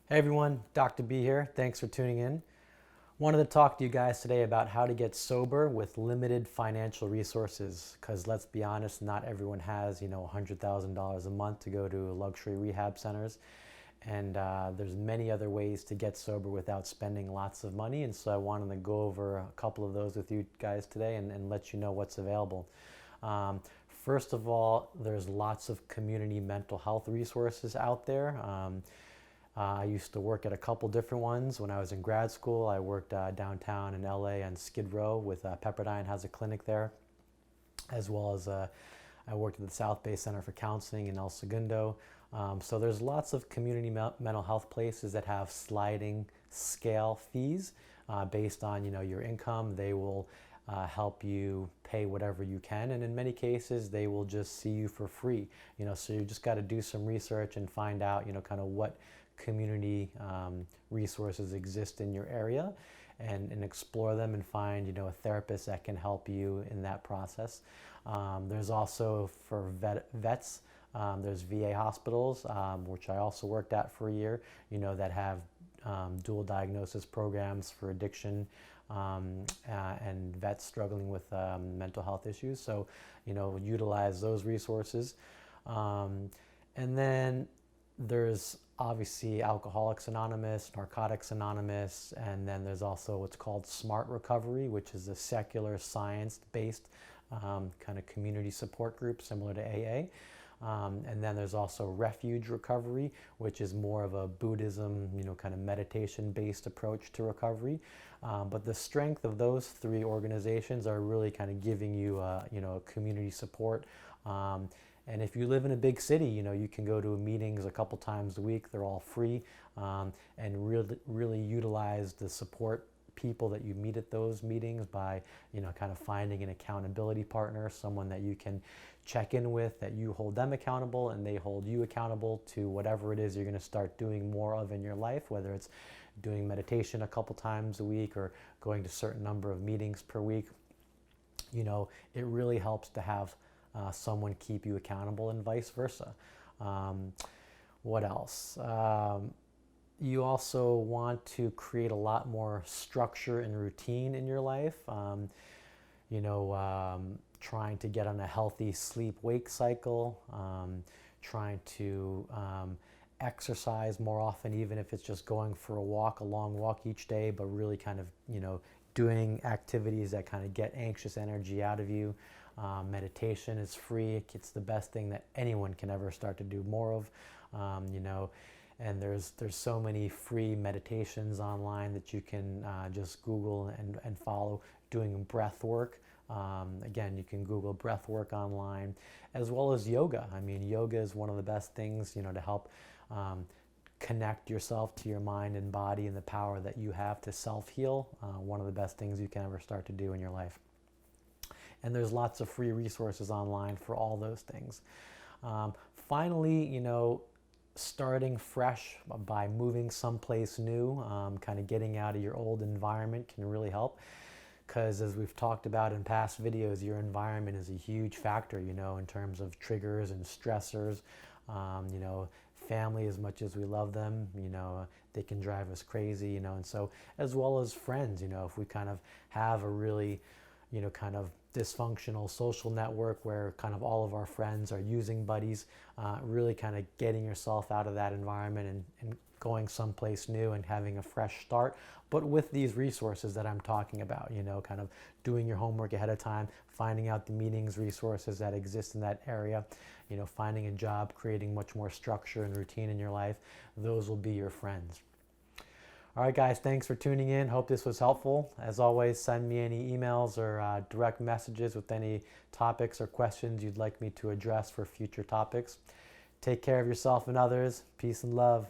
Hey everyone, Dr. B here. Thanks for tuning in. Wanted to talk to you guys today about how to get sober with limited financial resources. Because let's be honest, not everyone has, $100,000 a month to go to luxury rehab centers. And there's many other ways to get sober without spending lots of money. And so I wanted to go over a couple of those with you guys today and let you know what's available. First of all, there's lots of community mental health resources out there. I used to work at a couple different ones. When I was in grad school, I worked downtown in LA on Skid Row with Pepperdine has a clinic there, as well as I worked at the South Bay Center for Counseling in El Segundo. So there's lots of community mental health places that have sliding scale fees based on your income. They will help you pay whatever you can, and in many cases they will just see you for free. So you just got to do some research and find out kind of what community resources exist in your area, and explore them and find a therapist that can help you in that process. There's also for vets. There's VA hospitals, which I also worked at for a year, that have dual diagnosis programs for addiction and vets struggling with mental health issues. So, utilize those resources. And then there's obviously Alcoholics Anonymous, Narcotics Anonymous, and then there's also what's called Smart Recovery, which is a secular science-based kind of community support group similar to AA. And then there's also Refuge Recovery, which is more of a Buddhism, kind of meditation-based approach to recovery. But the strength of those three organizations are really kind of giving you, community support. And if you live in a big city, you can go to meetings a couple times a week. They're all free, and really utilize the support people that you meet at those meetings by, kind of finding an accountability partner, someone that you can check in with, that you hold them accountable and they hold you accountable to whatever it is you're going to start doing more of in your life, whether it's doing meditation a couple times a week or going to a certain number of meetings per week. It really helps to have someone keep you accountable and vice versa. What else? You also want to create a lot more structure and routine in your life. Trying to get on a healthy sleep-wake cycle, trying to exercise more often, even if it's just going for a long walk each day, but really kind of, doing activities that kind of get anxious energy out of you. Meditation is free. It's the best thing that anyone can ever start to do more of, and there's so many free meditations online that you can just Google and follow. Doing breath work. Again, you can Google breath work online, as well as yoga. I mean, yoga is one of the best things, to help connect yourself to your mind and body and the power that you have to self-heal. One of the best things you can ever start to do in your life. And there's lots of free resources online for all those things. Finally, starting fresh by moving someplace new, kind of getting out of your old environment can really help. Because as we've talked about in past videos, your environment is a huge factor, in terms of triggers and stressors. Family, as much as we love them, they can drive us crazy, and so as well as friends, if we kind of have a really, kind of dysfunctional social network where kind of all of our friends are using buddies, really kind of getting yourself out of that environment and going someplace new and having a fresh start, but with these resources that I'm talking about, kind of doing your homework ahead of time, finding out the meetings resources that exist in that area, finding a job, creating much more structure and routine in your life. Those will be your friends. All right, guys, thanks for tuning in. Hope this was helpful. As always, send me any emails or direct messages with any topics or questions you'd like me to address for future topics. Take care of yourself and others. Peace and love.